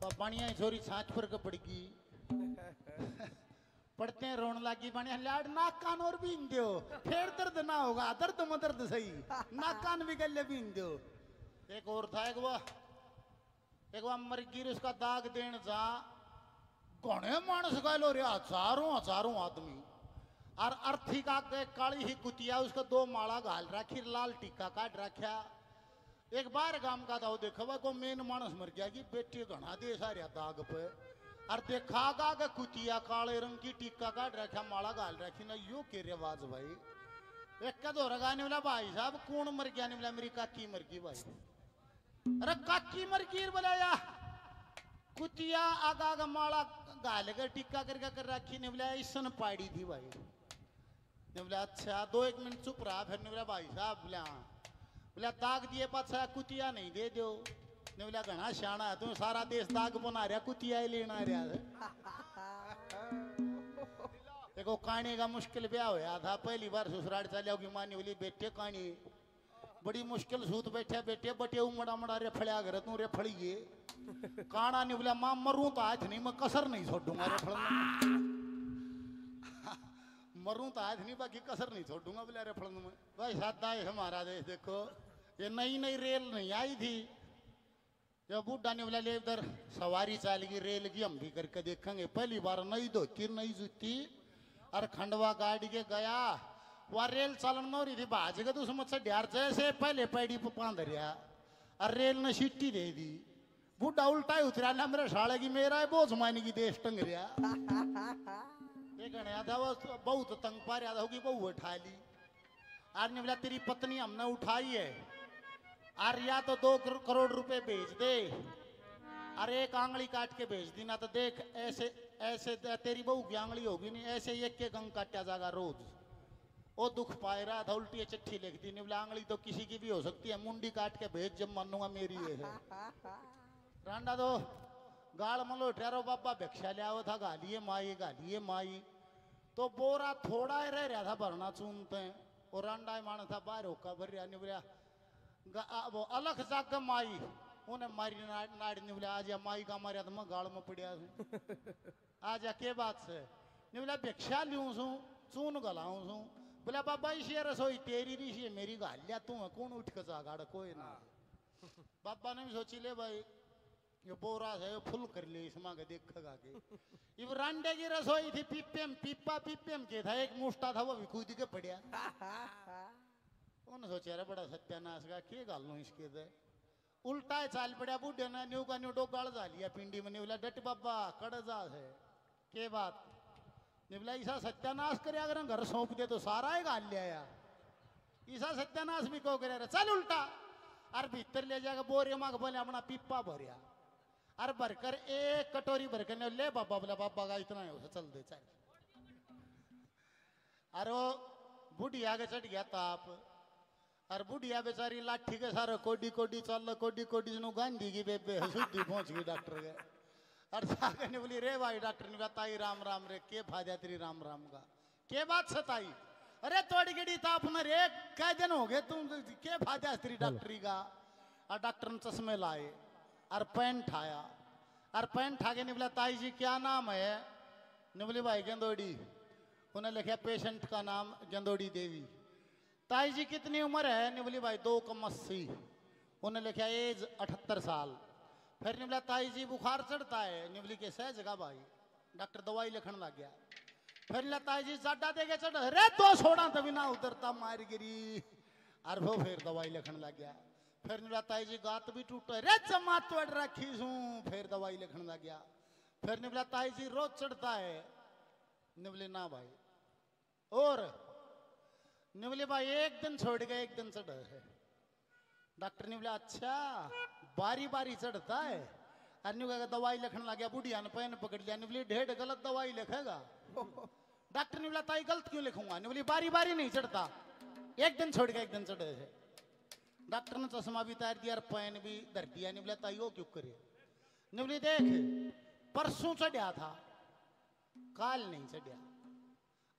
बढ़िया छोरी छाछ पर के पड़गी पढ़ते हैं रोन लागी बढ़िया लाड नाक कान और भी दो फिर दर्द ना होगा दर्द में दर्द सही नाक कान भी गले भी दो। एक और था एक बार मरगी उसका दाग देन जा घने मानस गए रे हजारों हजारों आदमी और अर्थी का काली ही कुतिया उसका दो माला घाल रखी लाल टीका काट रखा। एक बार गांव का था वो देखा वो मेन मानस मर गया कि बेटे घना दे सारे दाग पे और देखा गा के कुतिया काले रंग की टीका काट रखा माला घाल रखी ना यो के रिवाज भाई। एक का दो रगाने वाला भाई साहब कौन मर गया नहीं बोला मेरी काकी मर गई भाई। अरे काकी मर गई बोला या कुतिया आगा आगा माला घाल कर टीका करके कर रखी ने बोला ईसन पाड़ी थी भाई। ने बोला अच्छा 2-1 मिनट चुप रहा फिर ने बोला भाई साहब बोला बोला दाग दिए पाछा कुतिया नहीं दे दो। ने बोला घना शाना है तू सारा देश दाग बना रहा कुतिया ही लेना रहा है। देखो कहानी का मुश्किल ब्याह होया था पहली बार ससुराल चले होगी मानी बोली बेटे कहानी बड़ी मुश्किल सूत बैठे बेटे बटे उमड़ा मड़ा रेफड़िया घर तू रेफड़िए काना नहीं बोला मां मरूं तो आज नहीं मैं कसर नहीं छोड़ूंगा रेफड़ मरूं तो आज नहीं बाकी कसर नहीं छोड़ूंगा बोला रेफड़ में भाई सादा है हमारा देश। देखो ये नई नई रेल नहीं आई थी जब बूढ़ा ने बोला ले इधर सवारी चल गई रेल की हम भी करके देखेंगे। पहली बार नई धोती नई जूती और खंडवा गाड़ी के गया वह रेल चालन में हो रही थी भाज के तो उसमें से ढार जैसे पहले पैड़ी पे बांध रहा और रेल ने सीटी दे दी बूढ़ा उल्टा ही उतरा ना मेरे साले की मेरा है बोझ मायने की देश टंग रहा देखने था वो बहुत तंग पा रहा था होगी बहु उठा ली आज ने बोला तेरी पत्नी हमने उठाई है और या तो 2 करोड़ रुपए भेज दे अरे एक आंगली काट के भेज दी ना तो देख ऐसे ऐसे तेरी बहू की आंगली होगी नहीं ऐसे एक अंग काटा जाएगा रोज। वो दुख पाए रहा था उल्टी चिट्ठी लिख दी नहीं बोला आंगली तो किसी की भी हो सकती है मुंडी काट के भेज जब मानूंगा मेरी ये है। रांडा तो गाल मलो ठहरो बाबा भिक्षा लिया हुआ था गालिए माई तो बोरा थोड़ा ही रह रहा था भरना चूनते और रांडा माना था बाहर होका भर रहा नहीं बोला वो अलग जाग माई उन्हें मारी नाड़ी नहीं बोला आज माई का मारिया तो मैं गाल में पड़िया आज के बात से नहीं बोला भिक्षा लियूं सू चून गलाऊं सू बोला बाबा इसी रसोई तेरी ऋषि मेरी गाल लिया तू कौन उठ के जागाड़ कोई ना। बाबा ने भी सोची ले भाई ये बोरा है फुल कर ले इसमें के देखेगा के ये रांडे की रसोई थी पीपा पीपीएम के था एक मुष्टा था वो भी कूद के पड़िया। उन्होंने सोचा रे बड़ा सत्यानाश का के गाल लो इसके दे उल्टा चाल पड़ा बूढ़े ने न्यू का न्यू डोगाड़ जा लिया पिंडी में बोला डट बाबा कड़ जा है के बात ने बोला ऐसा सत्यानाश करे अगर घर सौंप दे तो सारा ही गाल ले आया ऐसा सत्यानाश भी कहो करे चल उल्टा और भीतर ले जाकर बोरे मांग बोले अपना पीपा भरिया और भरकर एक कटोरी भरकर ले बाबा बोला बाबा का इतना है चल दे चल। अरे वो बुढ़िया के चढ़ गया ताप और बुढ़िया बेचारी लाठी के सारे कोडी कोडी चल कोडी कोडी गांधी की बेबे शुद्धि पहुंच गई डॉक्टर के और जाकर ने बोली रे भाई डॉक्टर ने बताई राम राम रे के फायदा तेरी राम राम का के बात सताई अरे तोड़ी गड़ी ताप न रे कै दिन हो गए तुम के फायदा तेरी डॉक्टरी का। और डॉक्टर ने चश्मे लाए और पेन ठाया और पेन ठा के ने बोला ताई जी क्या नाम है ने बोली भाई गेंदोड़ी उन्हें लिखा पेशेंट का नाम गेंदोड़ी देवी। ताई जी कितनी उम्र है ने बोली भाई 2 कम 80 उन्हें लिखा एज 78 साल। फिर ने बोला ताई जी बुखार चढ़ता है ने बोली के सह जगह भाई डॉक्टर दवाई लिखने लग गया। फिर ने ताई जी जाडा देके चढ़ रे 2 छोड़ा तभी ना उतरता मार गिरी और वो फिर दवाई लिखने लग गया। फिर ने बोला ताई जी गात भी टूटा रे जमा तोड़ रखी हूँ फिर दवाई लिखने लग गया। फिर ने बोला ताई जी रोज चढ़ता है ने बोले ना भाई और ने बोले भाई एक दिन छोड़ गए एक दिन चढ़ है। डॉक्टर ने बोला अच्छा बारी बारी चढ़ता है और न्यू कहा दवाई लिखने लग गया बुढ़िया ने पेन पकड़ लिया ने बोली ढेर गलत दवाई लिखेगा। डॉक्टर ने बोला ताई गलत क्यों लिखूंगा ने बोली बारी बारी नहीं चढ़ता एक दिन छोड़ गया एक दिन चढ़े है। डॉक्टर ने चश्मा भी उतार दिया और पेन भी धर दिया ने बोला ताई वो क्यों करे ने बोली देख परसों चढ़िया था काल नहीं चढ़िया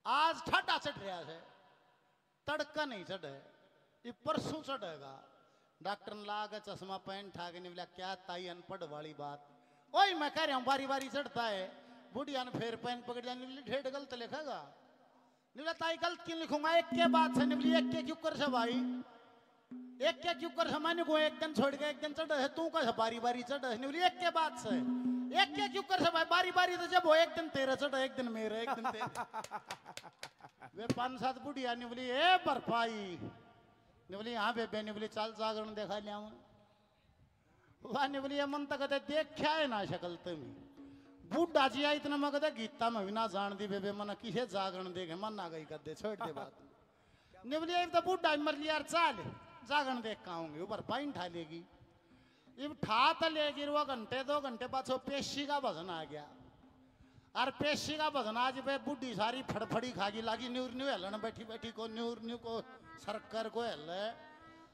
आज ठाटा चढ़ रहा है तड़का नहीं चढ़े ये परसों चढ़ेगा। डॉक्टर ने लागा चश्मा पहन ठाके ने बोला क्या ताई अनपढ़ वाली बात ओए मैं कह रहा हूँ बारी बारी चढ़ता है। बुढ़िया ने फिर पेन पकड़ जाने निवली ठेठ गलत लिखेगा। निवला ताई गलत क्यों लिखूंगा, एक के बाद से निवली एक के क्यों कर से भाई, एक के क्यों कर मैंने को एक दिन छोड़ के एक दिन चढ़ है तू का बारी बारी चढ़ है निवली एक के बाद से एक के क्यों कर से भाई, बारी बारी तो जब हो एक दिन तेरा चढ़ एक दिन मेरा एक दिन तेरा। वे 5-7 बुढ़िया निवली ए बरपाई निवली हाँ बेबे निवली चाल जागरण देखा लिया वह निवली मन तक देखा है ना शक्ल तुम बूढ़ा जी आई इतना मगद गीता में भी ना जान दी बेबे मन किसे जागरण देखे मन ना गई कर दे छोड़ दे बात। निवली तो बूढ़ा मर लिया चाल जागरण देख का आऊंगी ऊपर पाइन ठा लेगी अब ठा तो लेगी वो घंटे 2 घंटे बाद पेशी का भजन आ गया और पेशी का भजन आज पे बूढ़ी सारी फड़फड़ी खागी लागी न्यूर न्यू हलन बैठी बैठी को न्यूर न्यू को सरकर को हल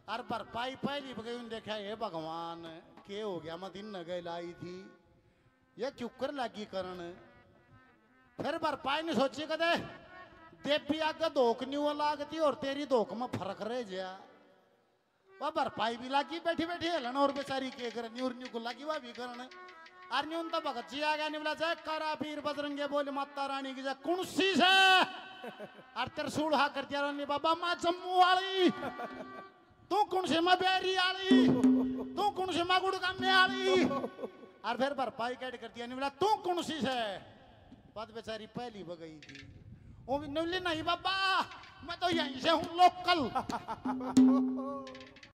और भरपाई पहली बगई देखा ये भगवान के हो गया मैं दिन न गई लाई थी ये चुकर लगी करण। फिर भरपाई ने सोची कदे देवी आगे धोख न्यू लागती और तेरी धोख में फर्क रह गया वह भरपाई भी लागी बैठी बैठी हलन और बेचारी के कर न्यूर न्यू को लगी वह भी करण। और न्यून तो भगत जी आ गया निवला जय करा पीर बजरंगे बोले माता रानी की जय कुणसी से और त्रिशूल हा कर दिया रानी बाबा मां जम्मू वाली तू कौन से मां बेरी आली तू कौन से मां गुड़गाम में आली और फिर भरपाई कैड कर दिया निवला तू कौन सी से बात बेचारी पहली बगई थी वो भी निवली नहीं बाबा मैं तो यहीं से हूँ लोकल।